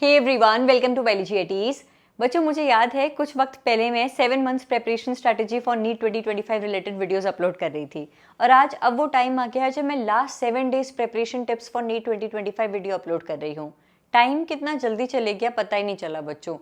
Hey everyone, welcome to biology at ease. बच्चों, मुझे याद है कुछ वक्त पहले मैं 7 months preparation strategy for NEET 2025 related videos upload कर रही थी और आज अब वो टाइम आ गया है जब मैं last 7 days preparation tips for NEET 2025 video upload कर रही हूँ। टाइम कितना जल्दी चले गया पता ही नहीं चला बच्चों।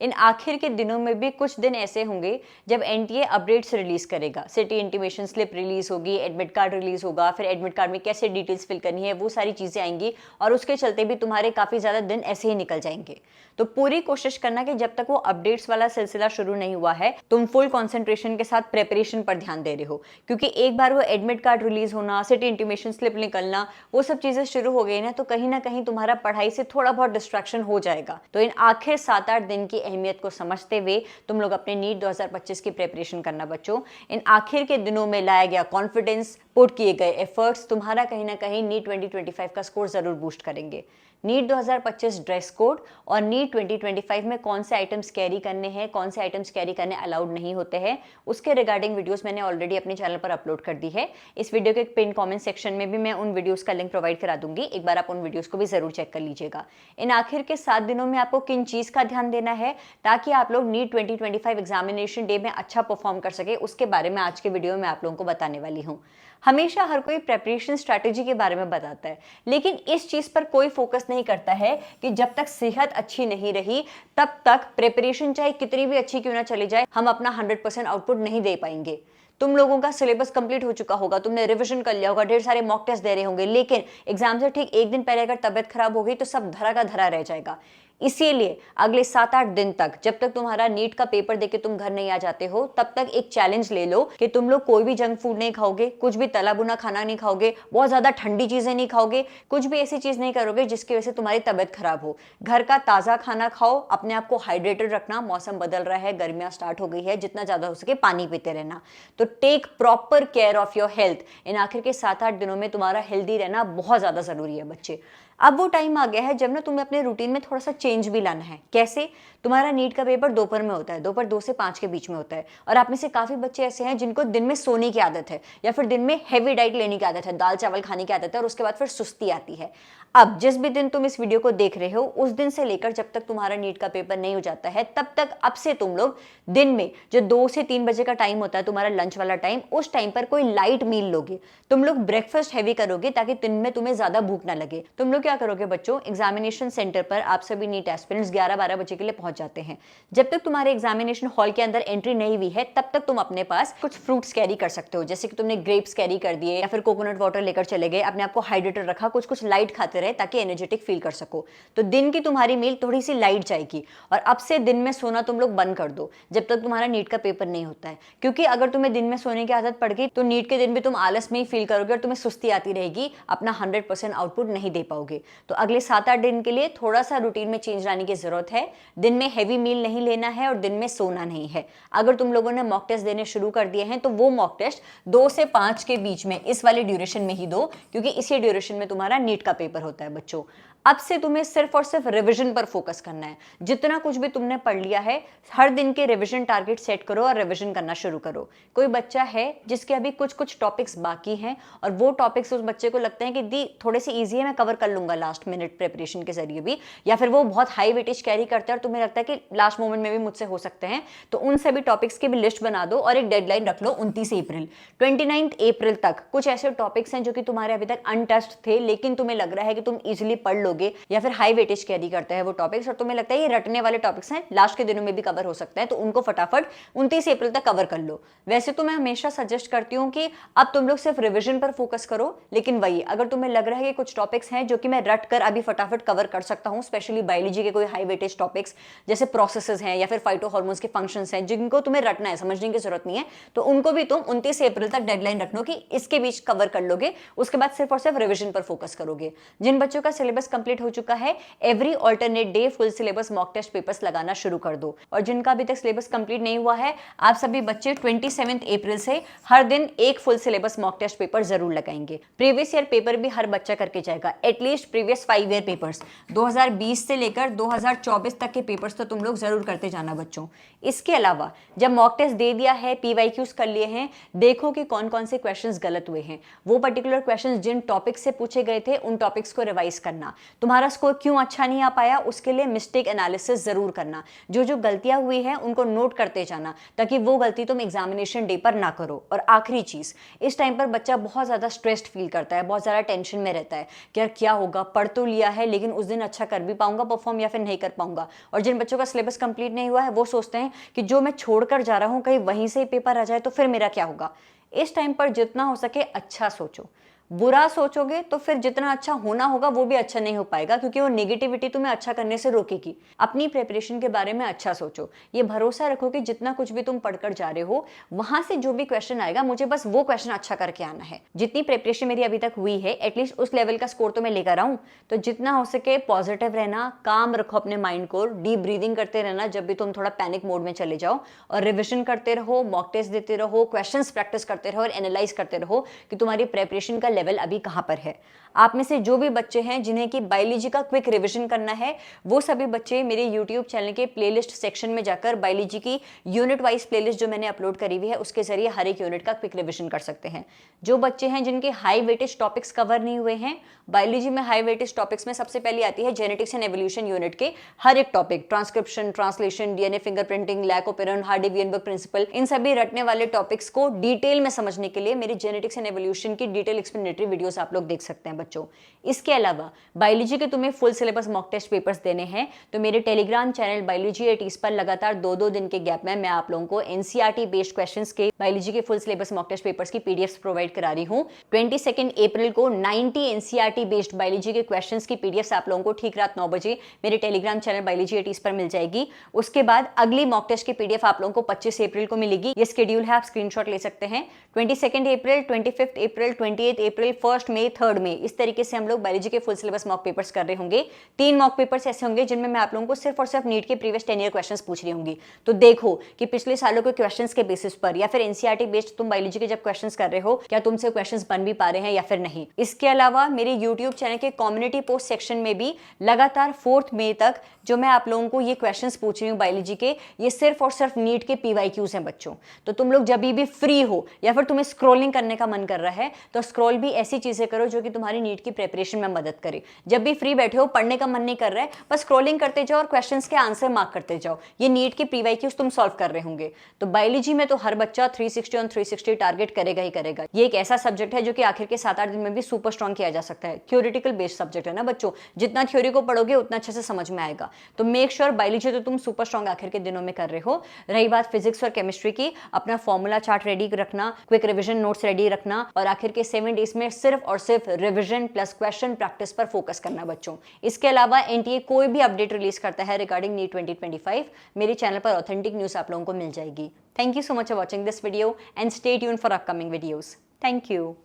इन आखिर के दिनों में भी कुछ दिन ऐसे होंगे जब एनटीए अपडेट्स रिलीज करेगा, सिटी इंटीमेशन स्लिप रिलीज होगी, एडमिट कार्ड रिलीज होगा, फिर एडमिट कार्ड में कैसे डिटेल्स फिल करनी है वो सारी चीजें आएंगी और उसके चलते भी तुम्हारे काफी ज्यादा दिन ऐसे ही निकल जाएंगे। तो पूरी कोशिश करना कि जब तक वो अपडेट्स वाला सिलसिला शुरू नहीं हुआ है तुम फुल कॉन्सेंट्रेशन के साथ प्रेपरेशन पर ध्यान दे रहे हो, क्योंकि एक बार वो एडमिट कार्ड रिलीज होना, सिटी इंटीमेशन स्लिप निकलना, वो सब चीजें शुरू हो गई ना तो कहीं ना कहीं तुम्हारा पढ़ाई से थोड़ा बहुत डिस्ट्रैक्शन हो जाएगा। तो इन आखिर 7-8 दिन की अहमियत को समझते हुए तुम लोग अपने नीट 2025 की प्रेपरेशन करना बच्चों। इन आखिर के दिनों में लाया गया कॉन्फिडेंस, पुट किए गए एफर्ट्स तुम्हारा कहीं ना कहीं नीट 2025 का स्कोर जरूर बूस्ट करेंगे। नीट 2025 ड्रेस कोड और नीट 2025 में कौन से आइटम्स कैरी करने हैं, कौन से आइटम्स कैरी करने अलाउड नहीं होते हैं, उसके रिगार्डिंग वीडियोस मैंने ऑलरेडी अपने चैनल पर अपलोड कर दी है। इस वीडियो के पिन कमेंट सेक्शन में भी मैं उन वीडियोस का लिंक प्रोवाइड करा दूंगी, एक बार आप उन वीडियोस को भी जरूर चेक कर लीजिएगा। इन आखिर के 7 दिनों में आपको किन चीज का ध्यान देना है ताकि आप लोग नीट 2025 एग्जामिनेशन डे में अच्छा परफॉर्म कर सके, उसके बारे में आज के वीडियो में आप लोगों को बताने वाली हूँ। हमेशा हर कोई प्रेपरेशन स्ट्रैटेजी के बारे में बताता है, लेकिन इस चीज पर कोई फोकस नहीं करता है कि जब तक सेहत अच्छी नहीं रही तब तक प्रेपरेशन चाहे कितनी भी अच्छी क्यों ना चली जाए हम अपना 100% आउटपुट नहीं दे पाएंगे। तुम लोगों का सिलेबस कंप्लीट हो चुका होगा, तुमने रिवीजन कर लिया होगा, ढेर सारे मॉक टेस्ट दे रहे होंगे, लेकिन एग्जाम से ठीक एक दिन पहले अगर तबियत खराब हो गई तो सब धरा का धरा रह जाएगा। इसीलिए अगले 7-8 दिन तक, जब तक तुम्हारा नीट का पेपर देके तुम घर नहीं आ जाते हो, तब तक एक चैलेंज ले लो कि तुम लोग कोई भी जंक फूड नहीं खाओगे, कुछ भी तला भुना खाना नहीं खाओगे, बहुत ज्यादा ठंडी चीजें नहीं खाओगे, कुछ भी ऐसी चीज नहीं करोगे जिसकी वजह से तुम्हारी तबियत खराब हो। घर का ताजा खाना खाओ, अपने आप को हाइड्रेटेड रखना, मौसम बदल रहा है, गर्मियां स्टार्ट हो गई है, जितना ज्यादा हो सके पानी पीते रहना। तो take proper care of your health. इन आखिर के 7-8 दिनों में तुम्हारा हेल्दी रहना बहुत ज्यादा जरूरी है बच्चे। अब वो टाइम आ गया है जब ना तुम्हें अपने रूटीन में थोड़ा सा चेंज भी लाना है। कैसे? तुम्हारा नीट का पेपर दोपहर में होता है, दोपहर 2 से 5 के बीच में होता है, और आप में से काफी बच्चे ऐसे हैं जिनको दिन में सोने की आदत है या फिर दिन में हैवी डाइट लेने की आदत है, दाल चावल खाने की आदत है, और उसके बाद फिर सुस्ती आती है। अब जिस भी दिन तुम इस वीडियो को देख रहे हो उस दिन से लेकर जब तक तुम्हारा नीट का पेपर नहीं हो जाता है तब तक अब से तुम लोग दिन में जो 2 से 3 बजे का टाइम होता है तुम्हारा लंच वाला टाइम, उस टाइम पर कोई लाइट मील लोगे। तुम लोग ब्रेकफास्ट हैवी करोगे ताकि दिन में तुम्हें ज्यादा भूख ना लगे। तुम लोग क्या करोगे बच्चों, एग्जामिनेशन सेंटर पर आप सभी नीट एस्पिरेंट्स 11-12 बजे के लिए पहुंच जाते हैं। जब तक तुम्हारे एग्जामिनेशन हॉल के अंदर एंट्री नहीं हुई है तब तक तुम अपने पास कुछ फ्रूट्स कैरी कर सकते हो, जैसे कि तुमने ग्रेप्स कैरी कर दिए या फिर कोकोनट वाटर लेकर चले गए, अपने आप को हाइड्रेटेड रखा, कुछ कुछ लाइट खाते रहे ताकि एनर्जेटिक फील कर सको। तो दिन की तुम्हारी मील थोड़ी सी लाइट जाएगी। और अब से दिन में सोना तुम लोग बंद कर दो जब तक तुम्हारा नीट का पेपर नहीं होता है, क्योंकि अगर तुम्हें दिन में सोने की आदत पड़ गई तो नीट के दिन भी तुम आलस में ही फील करोगे और तुम्हें सुस्ती आती रहेगी, अपना 100% आउटपुट नहीं दे पाओगे। तो अगले 7-8 दिन के लिए थोड़ा सा रूटीन में चेंज लाने की जरूरत है। दिन में हैवी मील नहीं लेना है और दिन में सोना नहीं है। अगर तुम लोगों ने मॉक टेस्ट देने शुरू कर दिए हैं तो वो मॉक टेस्ट 2 से 5 के बीच में इस वाले ड्यूरेशन में ही दो, क्योंकि इसी ड्यूरेशन में तुम्हारा नीट का पेपर होता है बच्चों। अब से तुम्हें सिर्फ और सिर्फ रिवीजन पर फोकस करना है। जितना कुछ भी तुमने पढ़ लिया है हर दिन के रिवीजन टारगेट सेट करो और रिवीजन करना शुरू करो। कोई बच्चा है जिसके अभी कुछ कुछ टॉपिक्स बाकी हैं और वो टॉपिक्स उस बच्चे को लगते हैं कि दी थोड़े से इजी है, मैं कवर कर लूंगा लास्ट मिनट प्रिपरेशन के जरिए भी, या फिर वो बहुत हाई वेटेज कैरी करते हैं और तुम्हें लगता है कि लास्ट मोमेंट में भी मुझसे हो सकते हैं, तो उन सभी टॉपिक्स की भी लिस्ट बना दो और एक डेडलाइन रख लो 29 अप्रैल। 29 अप्रैल तक कुछ ऐसे टॉपिक्स हैं जो कि तुम्हारे अभी तक अनटच्ड थे लेकिन तुम्हें लग रहा है कि तुम इजिली पढ़ लो या फिर हाई वेटेज कैरी करते हैं वो टॉपिक्स और तुम्हें लगता है ये रटने वाले टॉपिक्स हैं, लास्ट के दिनों में भी कवर हो सकते हैं, तो उनको फटाफट 29 अप्रैल तक कवर कर लो। वैसे तो मैं हमेशा सजेस्ट करती हूँ कि अब तुम लोग सिर्फ रिवीजन पर फोकस करो, लेकिन वही अगर तुम्हें लग रहा है कि कुछ टॉपिक्स हैं जो कि मैं रट कर अभी फटाफट कवर कर सकता हूँ, स्पेशली बायोलॉजी के कोई हाई वेटेज टॉपिक्स जैसे प्रोसेसेस हैं या फिर फाइटो हार्मोन्स के फंक्शंस हैं जिनको तुम्हें रटना है, समझने की जरूरत नहीं है, तो उनको भी तुम 29 अप्रैल तक डेडलाइन रखो कि इसके बीच कवर कर लोगे। उसके बाद सिर्फ और सिर्फ रिवीजन पर फोकस करोगे। जिन बच्चों का सिलेबस कंप्लीट हो चुका है every alternate day full syllabus mock test papers लगाना शुरू कर दो, और जिनका अभी तक सिलेबस कंप्लीट नहीं हुआ है आप सभी बच्चे 27 अप्रैल से हर दिन एक full syllabus mock test paper जरूर लगाएंगे। प्रीवियस ईयर पेपर भी हर बच्चा करके जाएगा, एटलीस्ट प्रीवियस 5 ईयर पेपर्स 2020 से लेकर 2024 तक के पेपर्स तो तुम लोग जरूर करते जाना बच्चों। इसके अलावा जब मॉक टेस्ट दे दिया है, पीवाईक्यूज कर लिए हैं, देखो कि कौन कौन से क्वेश्चंस गलत हुए हैं, वो पर्टिकुलर क्वेश्चंस जिन टॉपिक्स से पूछे गए थे उन टॉपिक्स को रिवाइज करना। तुम्हारा स्कोर क्यों अच्छा नहीं आ पाया, उसके लिए मिस्टेक एनालिसिस जरूर करना, जो जो गलतियां हुई हैं उनको नोट करते जाना, ताकि वो गलती तुम एग्जामिनेशन डे पर ना करो। और आखिरी चीज, इस टाइम पर बच्चा बहुत ज्यादा स्ट्रेस्ड फील करता है, बहुत ज्यादा टेंशन में रहता है कि यार क्या होगा, पढ़ तो लिया है लेकिन उस दिन अच्छा कर भी पाऊंगा परफॉर्म या फिर नहीं कर पाऊंगा। और जिन बच्चों का सिलेबस कंप्लीट नहीं हुआ है वो सोचते हैं कि जो मैं छोड़कर जा रहा हूं कहीं वहीं से ही पेपर आ जाए तो फिर मेरा क्या होगा। इस टाइम पर जितना हो सके अच्छा सोचो, बुरा सोचोगे तो फिर जितना अच्छा होना होगा वो भी अच्छा नहीं हो पाएगा, क्योंकि वो नेगेटिविटी तुम्हें अच्छा करने से रोकेगी। अपनी प्रिपरेशन के बारे में अच्छा सोचो, ये भरोसा रखो कि जितना कुछ भी तुम पढ़कर जा रहे हो वहां से जो भी क्वेश्चन आएगा मुझे बस वो क्वेश्चन अच्छा करके आना है। जितनी प्रिपरेशन मेरी अभी तक हुई है एटलीस्ट उस लेवल का स्कोर तो मैं लेकर आऊं। तो जितना हो सके पॉजिटिव रहना, काम रखो अपने माइंड को, डीप ब्रीदिंग करते रहना जब भी तुम थोड़ा पैनिक मोड में चले जाओ, और रिविजन करते रहो, मॉक टेस्ट देते रहो, क्वेश्चंस प्रैक्टिस करते रहो और एनालाइज करते रहो कि तुम्हारी प्रिपरेशन का लेवल अभी कहां पर है। आप में से जो भी बच्चे हैं जिन्हें की बायोलॉजी का क्विक रिवीजन करना है, वो सभी बच्चे मेरे YouTube चैनल के प्लेलिस्ट सेक्शन में जाकर बायोलॉजी की यूनिट वाइज प्लेलिस्ट जो मैंने अपलोड करी हुई है उसके जरिए हर एक यूनिट का क्विक रिवीजन कर सकते हैं। जो बच्चे हैं जिनके हाई वेटेज टॉपिक्स कवर नहीं हुए हैं, बायोलॉजी में हाई वेटेज टॉपिक्स में सबसे पहले आती है जेनेटिक्स एंड एवोल्यूशन यूनिट के हर एक topic, transcription, translation, DNA fingerprinting, lac operon, Hardy Weinberg principle, इन सभी रटने वाले टॉपिक्स को डिटेल में समझने के लिए मेरी जेनेटिक्स एंड एवोल्यूशन की डिटेल एक्सप्लेनेटरी वीडियोस आप लोग देख सकते हैं बच्चों। इसके अलावा बायोलॉजी के तुम्हें full syllabus mock test papers देने हैं तो मेरे Telegram channel biology at ease पर लगातार 2-2 दिन के गैप में मैं आप लोगों को एनसीईआरटी बेस्ड क्वेश्चंस के बायोलॉजी के full syllabus mock test papers की पीडीएफ्स प्रोवाइड करा रही हूं। 22 अप्रैल को 90 एनसीईआरटी बेस्ड बायोलॉजी के क्वेश्चंस की पीडीएफ्स आप लोगों को ठीक रात 9 बजे मेरे Telegram channel biology at ease पर मिल जाएगी। उसके बाद अगली मॉक टेस्ट की पीडीएफ आप लोगों को 25 अप्रैल को मिलेगी। ये शेड्यूल है, आप स्क्रीनशॉट ले सकते हैं। 22 अप्रैल, 25 अप्रैल, 28 अप्रैल, 1 मई, 3 मई, इस तरीके से हम लोग बायोलॉजी के फुल सिलेबस मॉक पेपर्स कर रहे होंगे। 3 मॉक पेपर्स ऐसे होंगे जिनमें मैं आप लोगों को सिर्फ और सिर्फ नीट के प्रीवियस 10 ईयर क्वेश्चंस पूछ रही होंगी। तो देखो कि पिछले सालों के क्वेश्चंस के बेसिस पर या फिर एनसीईआरटी बेस्ड तुम बायोलॉजी के जब क्वेश्चंस कर रहे हो क्या तुमसे क्वेश्चंस बन भी पा रहे हैं या फिर नहीं। इसके अलावा मेरे यूट्यूब चैनल के कम्युनिटी पोस्ट सेक्शन में भी लगातार 4 मई तक जो मैं आप लोगों को ये क्वेश्चंस पूछ रही हूँ बायोलॉजी के, ये सिर्फ और सिर्फ नीट के पीवाईक्यूज हैं बच्चों। तो तुम लोग जब भी फ्री हो या फिर तुम्हें स्क्रॉलिंग करने का मन कर रहा है तो स्क्रॉल भी ऐसी चीजें करो जो कि तुम्हारी नीट की प्रिपरेशन में मदद करे। जब भी फ्री बैठे हो, पढ़ने का मन नहीं कर रहा है, बस स्क्रॉलिंग करते जाओ और क्वेश्चंस के आंसर मार्क करते जाओ। ये नीट के पीवाईक्यूज तुम सॉल्व कर रहे होंगे। तो बायोलॉजी में तो हर बच्चा 360 ऑन 360 टारगेट करेगा ही करेगा। ये एक ऐसा सब्जेक्ट है जो कि आखिर के 7-8 दिन में भी सुपर स्ट्रॉन्ग किया जा सकता है। थ्योरेटिकल बेस्ड सब्जेक्ट है ना बच्चों, जितना थ्योरी को पढ़ोगे उतना अच्छे से समझ में आएगा। तो मेक श्योर बायोलॉजी तो तुम सुपर स्ट्रॉन्ग आखिर के दिनों में कर रहे हो। रही बात फिजिक्स और केमिस्ट्री की, अपना फॉर्मूला चार्ट रेडी रखना, क्विक रिवीजन नोट्स रेडी रखना और आखिर के 7 डेज में सिर्फ और सिर्फ रिवीजन प्लस क्वेश्चन प्रैक्टिस पर फोकस करना बच्चों। इसके अलावा एनटीए कोई भी अपडेट रिलीज करता है रिगार्डिंग नीट 2025, मेरे चैनल पर ऑथेंटिक न्यूज़ आप लोगों को मिल जाएगी। Thank you so much for watching this video and stay tuned for upcoming videos. Thank you.